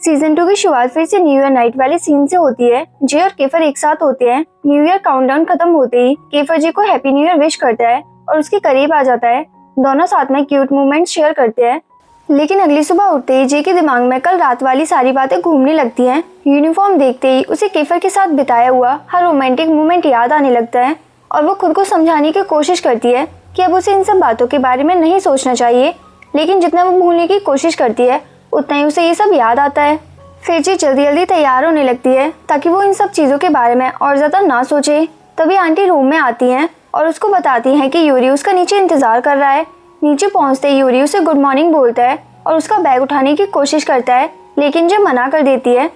Season 2 की शुरुआत फिर से न्यू ईयर नाइट वाले सीन से होती है। जे और केफर एक साथ होते हैं। न्यू ईयर काउंटडाउन खत्म होते ही केफर जे को हैप्पी न्यू ईयर विश करता है और उसके करीब आ जाता है। दोनों साथ में क्यूट मोमेंट शेयर करते हैं। लेकिन अगली सुबह उठते ही जे के दिमाग में कल रात वाली सारी बातें घूमने लगती हैं। यूनिफॉर्म देखते ही उसे केफर के साथ बिताया हुआ हर रोमांटिक मोमेंट याद आने लगता है और वो खुद को समझाने की कोशिश करती है कि अब उसे इन सब बातों के बारे में नहीं सोचना चाहिए। लेकिन जितना वो भूलने की कोशिश करती है उतना ही उसे ये सब याद आता है। फिर जी जल्दी जल्दी तैयार होने लगती है ताकि वो इन सब चीज़ों के बारे में और ज़्यादा ना सोचे। तभी आंटी रूम में आती हैं और उसको बताती हैं कि यूरी उसका नीचे इंतज़ार कर रहा है। नीचे पहुंचते ही यूरी उसे गुड मॉर्निंग बोलता है और उसका बैग उठाने की कोशिश करता है, लेकिन जब मना कर देती है।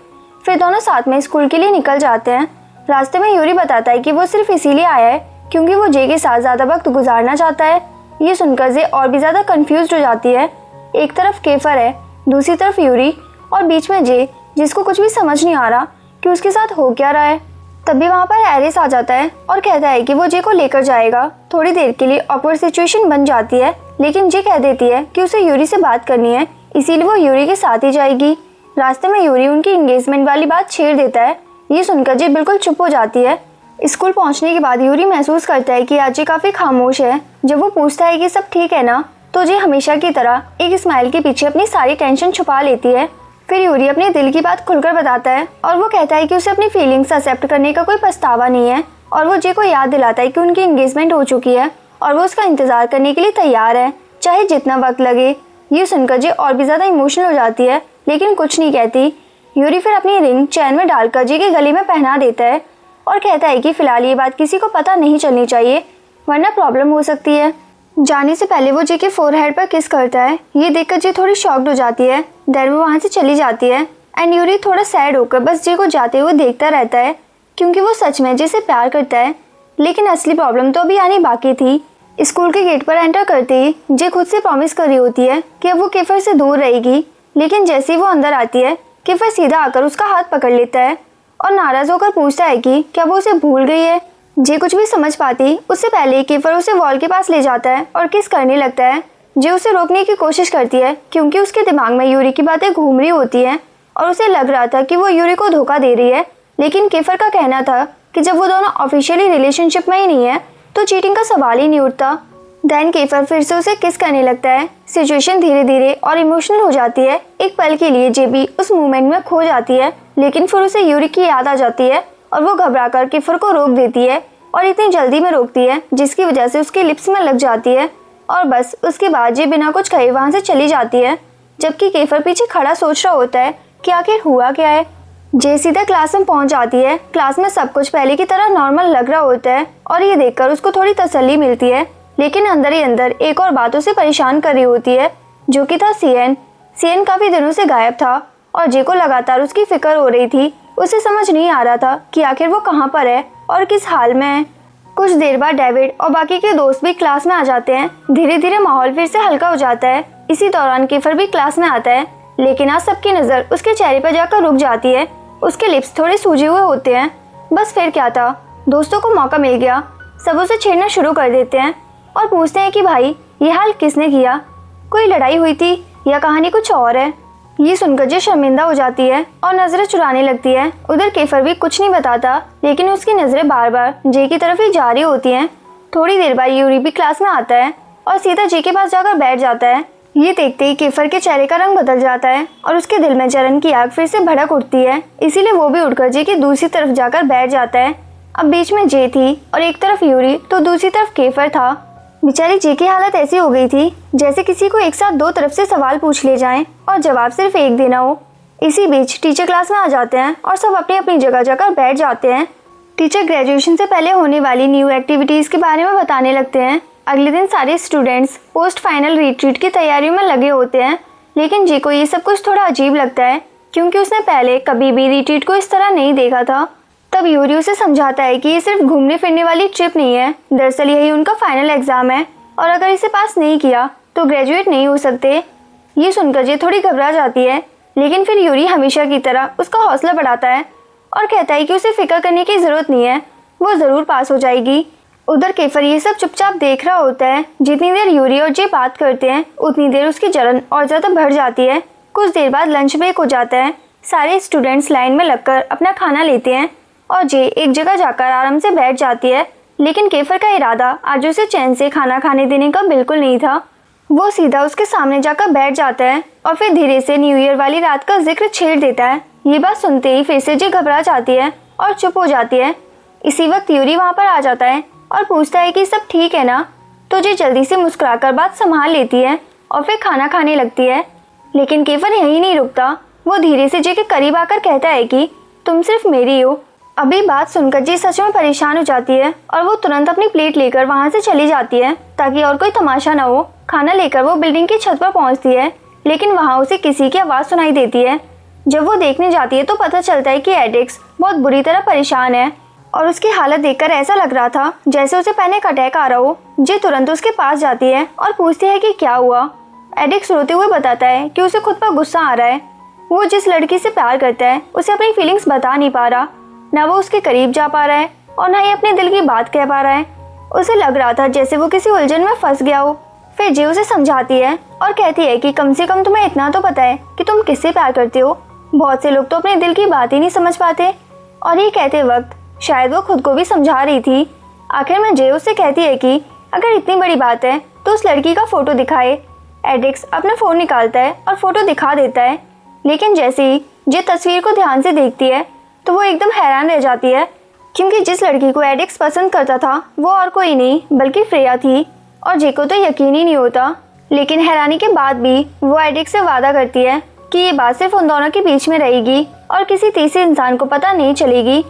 फिर दोनों साथ में स्कूल के लिए निकल जाते हैं। रास्ते में यूरी बताता है कि वो सिर्फ इसीलिए आया है क्योंकि वो जे के साथ ज़्यादा वक्त गुजारना चाहता है। ये सुनकर जे और भी ज़्यादा कन्फ्यूज हो जाती है। एक तरफ केफर है, दूसरी तरफ यूरी और बीच में जे, जिसको कुछ भी समझ नहीं आ रहा कि उसके साथ हो क्या रहा है। तभी वहाँ पर एरिस आ जाता है और कहता है कि वो जे को लेकर जाएगा। थोड़ी देर के लिए ऑकवर्ड सिचुएशन बन जाती है, लेकिन जे कह देती है कि उसे यूरी से बात करनी है, इसीलिए वो यूरी के साथ ही जाएगी। रास्ते में यूरी उनकी एंगेजमेंट वाली बात छेड़ देता है। ये सुनकर जे बिल्कुल चुप हो जाती है। स्कूल पहुँचने के बाद यूरी महसूस करता है कि आज जे काफ़ी खामोश है। जब वो पूछता है कि सब ठीक है ना, तो जे हमेशा की तरह एक स्माइल के पीछे अपनी सारी टेंशन छुपा लेती है। फिर यूरी अपने दिल की बात खुलकर बताता है और वो कहता है कि उसे अपनी फीलिंग्स एक्सेप्ट करने का कोई पछतावा नहीं है। और वो जे को याद दिलाता है कि उनकी एंगेजमेंट हो चुकी है और वो उसका इंतजार करने के लिए तैयार है, चाहे जितना वक्त लगे। ये सुनकर जे और भी ज़्यादा इमोशनल हो जाती है, लेकिन कुछ नहीं कहती। यूरी फिर अपनी रिंग चैन में डालकर जे के गले में पहना देता है और कहता है कि फिलहाल ये बात किसी को पता नहीं चलनी चाहिए, वरना प्रॉब्लम हो सकती है। जाने से पहले वो जे के फोरहेड पर किस करता है। ये देखकर जे थोड़ी शॉक्ड हो जाती है। देन वो वहाँ से चली जाती है एंड यूरी थोड़ा सैड होकर बस जे को जाते हुए देखता रहता है, क्योंकि वो सच में जे से प्यार करता है। लेकिन असली प्रॉब्लम तो अभी आनी बाकी थी। स्कूल के गेट पर एंटर करते ही जे खुद से प्रॉमिस कर रही होती है कि अब वो केफर से दूर रहेगी, लेकिन जैसे ही वो अंदर आती है केफर सीधा आकर उसका हाथ पकड़ लेता है और नाराज होकर पूछता है कि क्या वो उसे भूल गई है। जे कुछ भी समझ पाती उससे पहले केफर उसे वॉल के पास ले जाता है और किस करने लगता है। जे उसे रोकने की कोशिश करती है क्योंकि उसके दिमाग में यूरी की बातें घूम रही होती हैं और उसे लग रहा था कि वो यूरी को धोखा दे रही है। लेकिन केफर का कहना था कि जब वो दोनों ऑफिशियली रिलेशनशिप में ही नहीं है तो चीटिंग का सवाल ही नहीं उठता। देन केफर फिर से उसे किस करने लगता है। सिचुएशन धीरे धीरे और इमोशनल हो जाती है। एक पल के लिए जे भी उस मोमेंट में खो जाती है, लेकिन फिर उसे यूरी की याद आ जाती है और वो घबरा कर केफर को रोक देती है और इतनी जल्दी में रोकती है जिसकी वजह से उसके लिप्स में लग जाती है और बस उसके बाद जे बिना कुछ कहे वहाँ से चली जाती है। जबकि केफर पीछे खड़ा सोच रहा होता है कि आखिर हुआ क्या है। जे सीधा क्लास में पहुँच जाती है। क्लास में सब कुछ पहले की तरह नॉर्मल लग रहा होता है और ये देखकर उसको थोड़ी तसल्ली मिलती है, लेकिन अंदर ही अंदर एक और बात उसे परेशान कर रही होती है, जो कि था सीएन। सीएन काफ़ी दिनों से गायब था और जे को लगातार उसकी फिक्र हो रही थी। उसे समझ नहीं आ रहा था कि आखिर वो कहाँ पर है और किस हाल में है। कुछ देर बाद डेविड और बाकी के दोस्त भी क्लास में आ जाते हैं। धीरे धीरे माहौल फिर से हल्का हो जाता है। इसी दौरान केफर भी क्लास में आता है, लेकिन आज सबकी नज़र उसके चेहरे पर जाकर रुक जाती है। उसके लिप्स थोड़े सूजे हुए होते हैं। बस फिर क्या था, दोस्तों को मौका मिल गया। सब उसे छेड़ना शुरू कर देते हैं और पूछते हैं कि भाई ये हाल किसने किया, कोई लड़ाई हुई थी या कहानी कुछ और है। ये सुनकर जे शर्मिंदा हो जाती है और नजरें चुराने लगती है। उधर केफर भी कुछ नहीं बताता, लेकिन उसकी नजरें बार बार जे की तरफ ही जा रही होती हैं। थोड़ी देर बाद यूरी भी क्लास में आता है और सीधा जे के पास जाकर बैठ जाता है। ये देखते ही केफर के चेहरे का रंग बदल जाता है और उसके दिल में जलन की आग फिर से भड़क उठती है। इसीलिए वो भी उठकर जे की दूसरी तरफ जाकर बैठ जाता है। अब बीच में जे थी और एक तरफ यूरी तो दूसरी तरफ केफर था। बेचारी जे की हालत ऐसी हो गई थी जैसे किसी को एक साथ दो तरफ से सवाल पूछ ले जाएं और जवाब सिर्फ एक देना हो। इसी बीच टीचर क्लास में आ जाते हैं और सब अपनी अपनी जगह जाकर बैठ जाते हैं। टीचर ग्रेजुएशन से पहले होने वाली न्यू एक्टिविटीज़ के बारे में बताने लगते हैं। अगले दिन सारे स्टूडेंट्स पोस्ट फाइनल रिट्रीट की तैयारियों में लगे होते हैं, लेकिन जे को ये सब कुछ थोड़ा अजीब लगता है क्योंकि उसने पहले कभी भी रिट्रीट को इस तरह नहीं देखा था। तब यूरी उसे समझाता है कि ये सिर्फ घूमने फिरने वाली ट्रिप नहीं है, दरअसल यही उनका फाइनल एग्जाम है और अगर इसे पास नहीं किया तो ग्रेजुएट नहीं हो सकते। ये सुनकर जे थोड़ी घबरा जाती है, लेकिन फिर यूरी हमेशा की तरह उसका हौसला बढ़ाता है और कहता है कि उसे फिक्र करने की ज़रूरत नहीं है, वो ज़रूर पास हो जाएगी। उधर केफर ये सब चुपचाप देख रहा होता है। जितनी देर यूरी और जे बात करते हैं उतनी देर उसकी जलन और ज़्यादा बढ़ जाती है। कुछ देर बाद लंच ब्रेक हो जाता है। सारे स्टूडेंट्स लाइन में लगकर अपना खाना लेते हैं और जे एक जगह जाकर आराम से बैठ जाती है। लेकिन केफर का इरादा आज उसे चैन से खाना खाने देने का बिल्कुल नहीं था। वो सीधा उसके सामने जाकर बैठ जाता है और फिर धीरे से न्यू ईयर वाली रात का जिक्र छेड़ देता है। ये बात सुनते ही फिर से जे घबरा जाती है और चुप हो जाती है। इसी वक्त यूरी वहाँ पर आ जाता है और पूछता है कि सब ठीक है ना। तो जे जल्दी से मुस्कुराकर बात संभाल लेती है और फिर खाना खाने लगती है। लेकिन केफर यहीं नहीं रुकता। वो धीरे से जे के करीब आकर कहता है कि तुम सिर्फ मेरी हो। अभी बात सुनकर जे सच में परेशान हो जाती है और वो तुरंत अपनी प्लेट लेकर वहाँ से चली जाती है ताकि और कोई तमाशा ना हो। खाना लेकर वो बिल्डिंग की छत पर पहुँचती है, लेकिन वहाँ उसे किसी की आवाज़ सुनाई देती है। जब वो देखने जाती है तो पता चलता है कि एडिक्स बहुत बुरी तरह परेशान है और उसकी हालत देखकर ऐसा लग रहा था जैसे उसे पैनिक अटैक आ रहा हो। जे तुरंत उसके पास जाती है और पूछती है कि क्या हुआ। एडिक्स रोते हुए बताता है कि उसे खुद पर गुस्सा आ रहा है। वो जिस लड़की से प्यार करता है उसे अपनी फीलिंग्स बता नहीं पा रहा। ना वो उसके करीब जा पा रहा है और ना ही अपने दिल की बात कह पा रहा है। उसे लग रहा था जैसे वो किसी उलझन में फंस गया हो। फिर जे उसे समझाती है और कहती है कि कम से कम तुम्हें इतना तो पता है कि तुम किससे प्यार करते हो। बहुत से लोग तो अपने दिल की बात ही नहीं समझ पाते। और ये कहते वक्त शायद वो खुद को भी समझा रही थी। आखिर में जे उससे कहती है कि अगर इतनी बड़ी बात है तो उस लड़की का फोटो दिखाए। एडिक्स अपना फ़ोन निकालता है और फोटो दिखा देता है। लेकिन जैसे ही जे तस्वीर को ध्यान से देखती है तो वो एकदम हैरान रह जाती है, क्योंकि जिस लड़की को एडिक्स पसंद करता था वो और कोई नहीं बल्कि फ्रेया थी। और जे को तो यकीन ही नहीं होता। लेकिन हैरानी के बाद भी वो एडिक्स से वादा करती है कि ये बात सिर्फ उन दोनों के बीच में रहेगी और किसी तीसरे इंसान को पता नहीं चलेगी।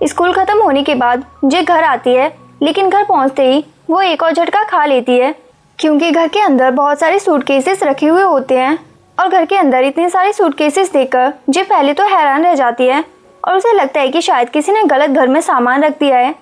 स्कूल खत्म होने के बाद जे घर आती है, लेकिन घर पहुंचते ही वो एक और झटका खा लेती है, क्योंकि घर के अंदर बहुत सारे सूटकेसेस रखे हुए होते हैं। और घर के अंदर इतने सारे सूटकेसेस देखकर जे पहले तो हैरान रह जाती है और उसे लगता है कि शायद किसी ने गलत घर में सामान रख दिया है।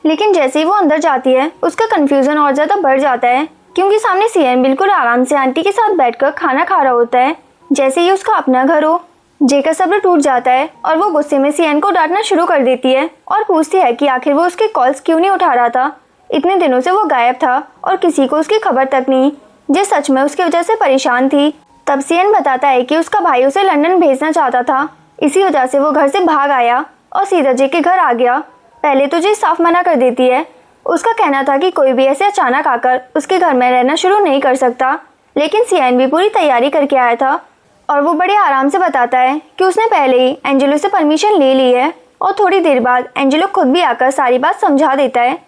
लेकिन जैसे ही वो अंदर जाती है उसका कंफ्यूजन और ज़्यादा बढ़ जाता है, क्योंकि सामने सीएन बिल्कुल आराम से आंटी के साथ बैठकर खाना खा रहा होता है जैसे ही उसका अपना घर हो। जे का सब्र टूट जाता है और वो गुस्से में सीएन को डांटना शुरू कर देती है और पूछती है कि आखिर वो उसके कॉल्स क्यों नहीं उठा रहा था। इतने दिनों से वो गायब था और किसी को उसकी खबर तक नहीं। जे सच में उसकी वजह से परेशान थी। तब सीएन बताता है कि उसका भाई उसे लंदन भेजना चाहता था, इसी वजह से वो घर से भाग आया और सीधा जे के घर आ गया। पहले तो जे साफ मना कर देती है। उसका कहना था कि कोई भी ऐसे अचानक आकर उसके घर में रहना शुरू नहीं कर सकता। लेकिन सीएन भी पूरी तैयारी करके आया था और वो बड़े आराम से बताता है कि उसने पहले ही एंजेलो से परमिशन ले ली है और थोड़ी देर बाद एंजेलो खुद भी आकर सारी बात समझा देता है।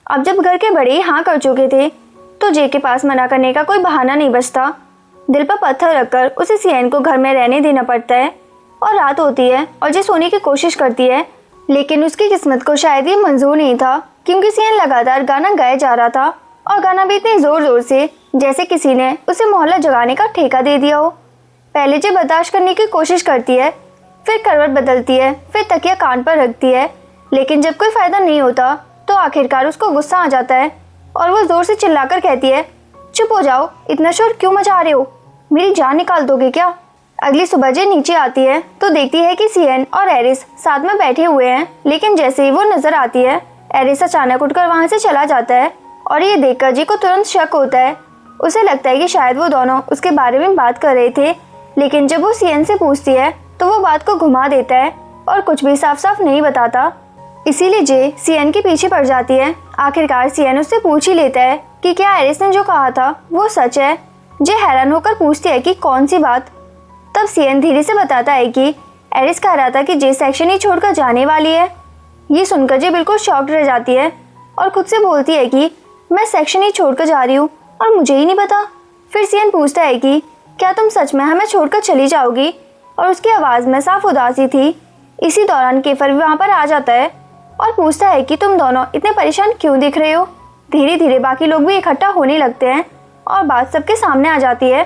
अब जब घर के बड़े हाँ कर चुके थे तो जे के पास मना करने का कोई बहाना नहीं बचता। दिल पर पत्थर रखकर उसे सीएन को घर में रहने देना पड़ता है। और रात होती है और जे सोने की कोशिश करती है, लेकिन उसकी किस्मत को शायद ये मंजूर नहीं था, क्योंकि सीएन लगातार गाना गाया जा रहा था और गाना भी इतने जोर जोर से जैसे किसी ने उसे मोहल्ला जगाने का ठेका दे दिया हो। पहले जे बर्दाश्त करने की कोशिश करती है, फिर करवट बदलती है, फिर तकिया कान पर रखती है, लेकिन जब कोई फायदा नहीं होता तो आखिरकार उसको गुस्सा आ जाता है और वो जोर से चिल्लाकर कहती है, चुप हो जाओ, इतना शोर क्यों मचा रहे हो, मेरी जान निकाल दोगे क्या। अगली सुबह जे नीचे आती है तो देखती है कि सीएन और एरिस साथ में बैठे हुए हैं, लेकिन जैसे ही वो नजर आती है एरिस अचानक उठकर वहां से चला जाता है और ये देखकर जे को तुरंत शक होता है। उसे लगता है कि शायद वो दोनों उसके बारे में बात कर रहे थे, लेकिन जब वो सीएन से पूछती है तो वो बात को घुमा देता है और कुछ भी साफ साफ नहीं बताता। इसीलिए जे सीएन के पीछे पड़ जाती है। आखिरकार सीएन उससे पूछ ही लेता है कि क्या एरिस ने जो कहा था वो सच है। जे हैरान होकर पूछती है कि कौन सी बात। तब सीएन धीरे से बताता है कि एरिस कह रहा था कि जे सेक्शन ही छोड़कर जाने वाली है। ये सुनकर जे बिल्कुल शॉक्ड रह जाती है और खुद से बोलती है कि मैं सेक्शन ही छोड़कर जा रही हूँ और मुझे ही नहीं पता। फिर सीएन पूछता है कि क्या तुम सच में हमें छोड़कर चली जाओगी, और उसकी आवाज़ में साफ उदासी थी। इसी दौरान केफर भी वहाँ पर आ जाता है और पूछता है कि तुम दोनों इतने परेशान क्यों दिख रहे हो। धीरे धीरे बाकी लोग भी इकट्ठा होने लगते हैं और बात सबके सामने आ जाती है।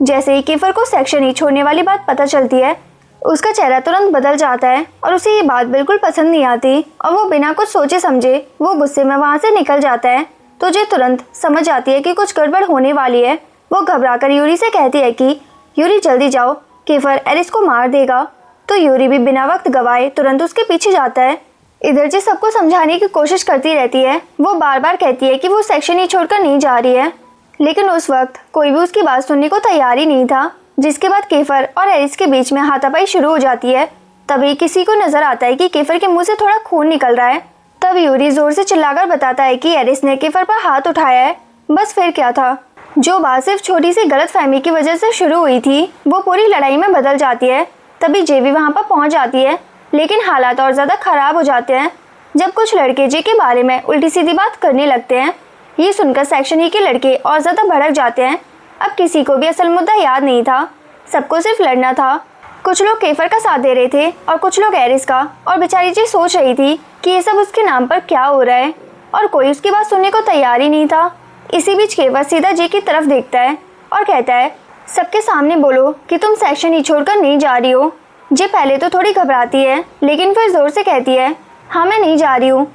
जैसे ही केफर को सेक्शन ही छोड़ने वाली बात पता चलती है, उसका चेहरा तुरंत बदल जाता है और उसे ये बात बिल्कुल पसंद नहीं आती और वो बिना कुछ सोचे समझे वो गुस्से में वहाँ से निकल जाता है। तो जे तुरंत समझ जाती है कि कुछ गड़बड़ होने वाली है। वो घबराकर यूरी से कहती है कि यूरी जल्दी जाओ, केफर एरिस को मार देगा। तो यूरी भी बिना वक्त गवाए तुरंत उसके पीछे जाता है। इधर जे सबको समझाने की कोशिश करती रहती है। वो बार बार कहती है कि वो सेक्शन ही छोड़कर नहीं जा रही है, लेकिन उस वक्त कोई भी उसकी बात सुनने को तैयार ही नहीं था। जिसके बाद केफर और एरिस के बीच में हाथापाई शुरू हो जाती है। तभी किसी को नजर आता है कि केफर के मुंह से थोड़ा खून निकल रहा है। तब यूरी जोर से चिल्लाकर बताता है कि एरिस ने केफर पर हाथ उठाया है। बस फिर क्या था, जो बात सिर्फ छोटी सी गलतफहमी की वजह से शुरू हुई थी वो पूरी लड़ाई में बदल जाती है। तभी जेवी वहां पर पहुंच जाती है, लेकिन हालात और ज्यादा खराब हो जाते हैं जब कुछ लड़के जे के बारे में उल्टी सीधी बात करने लगते हैं। ये सुनकर सेक्शन ई के लड़के और ज्यादा भड़क जाते हैं। अब किसी को भी असल मुद्दा याद नहीं था, सबको सिर्फ लड़ना था। कुछ लोग केफर का साथ दे रहे थे और कुछ लोग एरिस का, और बेचारी जी सोच रही थी कि ये सब उसके नाम पर क्या हो रहा है, और कोई उसकी बात सुनने को तैयार ही नहीं था। इसी बीच केफर सीधा जे की तरफ देखता है और कहता है, सबके सामने बोलो कि तुम सेक्शन ई छोड़कर नहीं जा रही हो। जे पहले तो थोड़ी घबराती है, लेकिन फिर जोर से कहती है, हाँ मैं नहीं जा रही हूँ।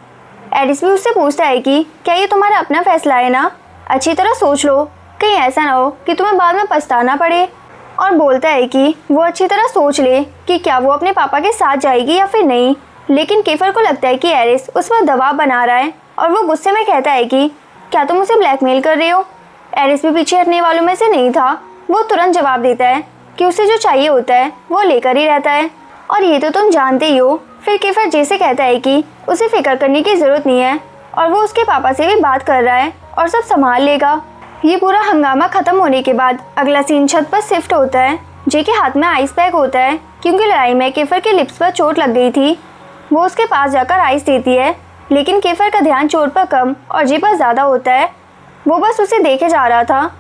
एरिस भी उससे पूछता है कि क्या ये तुम्हारा अपना फैसला है ना, अच्छी तरह सोच लो, कहीं ऐसा ना हो कि तुम्हें बाद में पछताना पड़े। और बोलता है कि वो अच्छी तरह सोच ले कि क्या वो अपने पापा के साथ जाएगी या फिर नहीं। लेकिन केफर को लगता है कि एरिस उस पर दबाव बना रहा है, और वो गुस्से में कहता है कि क्या तुम उसे ब्लैकमेल कर रहे हो। एरिस भी पीछे हटने वालों में से नहीं था। वो तुरंत जवाब देता है कि उसे जो चाहिए होता है वो लेकर ही रहता है, और ये तो तुम जानते ही हो। फिर केफर जे से कहता है कि उसे फिक्र करने की जरूरत नहीं है, और वो उसके पापा से भी बात कर रहा है और सब संभाल लेगा। ये पूरा हंगामा खत्म होने के बाद अगला सीन छत पर शिफ्ट होता है। जे के हाथ में आइस पैक होता है, क्योंकि लड़ाई में केफर के लिप्स पर चोट लग गई थी। वो उसके पास जाकर आइस देती है, लेकिन केफर का ध्यान चोट पर कम और जे पर ज्यादा होता है। वो बस उसे देखे जा रहा था।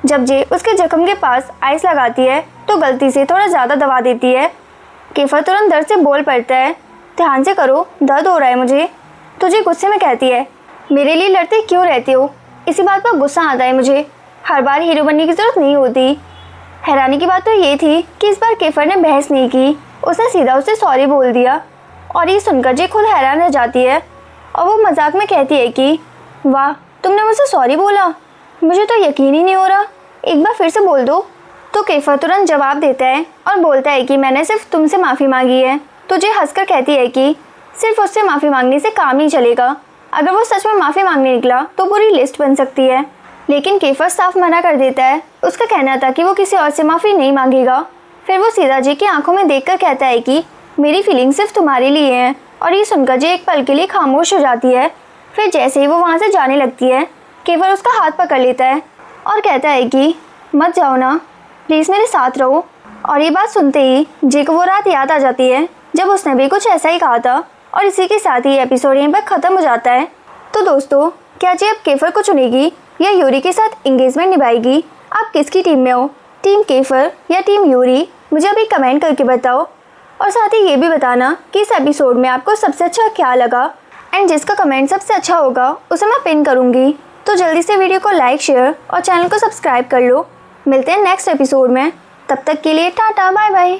जब जे उसके जख्म के पास आइस लगाती है तो गलती से थोड़ा ज्यादा दबा देती है। केफर तुरंत दर्द से बोल पड़ता है, ध्यान से करो, दर्द हो रहा है मुझे। तुझे गुस्से में कहती है, मेरे लिए लड़ते क्यों रहते हो। इसी बात पर गुस्सा आता है मुझे, हर बार हीरो बनने की जरूरत नहीं होती। हैरानी की बात तो ये थी कि इस बार केफर ने बहस नहीं की, उसने सीधा उसे सॉरी बोल दिया। और ये सुनकर जे खुद हैरान रह जाती है, और वो मजाक में कहती है कि वाह, तुमने मुझसे सॉरी बोला, मुझे तो यकीन ही नहीं हो रहा, एक बार फिर से बोल दो। तो केफर तुरंत जवाब देता है और बोलता है कि मैंने सिर्फ तुमसे माफ़ी मांगी है। तो जे हंसकर कहती है कि सिर्फ उससे माफ़ी मांगने से काम नहीं चलेगा, अगर वो सच में माफ़ी मांगने निकला तो पूरी लिस्ट बन सकती है। लेकिन केफर साफ मना कर देता है। उसका कहना था कि वो किसी और से माफ़ी नहीं मांगेगा। फिर वो सीधा जे की आंखों में देखकर कहता है कि मेरी फीलिंग सिर्फ तुम्हारे लिए है। और ये सुनकर जे एक पल के लिए खामोश हो जाती है। फिर जैसे ही वो वहाँ से जाने लगती है, केफर उसका हाथ पकड़ लेता है और कहता है कि मत जाओ ना, प्लीज़ मेरे साथ रहो। और ये बात सुनते ही जे को वो रात याद आ जाती है जब उसने भी कुछ ऐसा ही कहा था। और इसी के साथ ही एपिसोड यहीं पर ख़त्म हो जाता है। तो दोस्तों, क्या जे अब केफर को चुनेगी या यूरी के साथ एंगेजमेंट निभाएगी? आप किसकी टीम में हो, टीम केफर या टीम यूरी? मुझे अभी कमेंट करके बताओ। और साथ ही ये भी बताना कि इस एपिसोड में आपको सबसे अच्छा क्या लगा, एंड जिसका कमेंट सबसे अच्छा होगा उसे मैं पिन करूँगी। तो जल्दी से वीडियो को लाइक, शेयर और चैनल को सब्सक्राइब कर लो। मिलते हैं नेक्स्ट एपिसोड में, तब तक के लिए टाटा बाय बाय।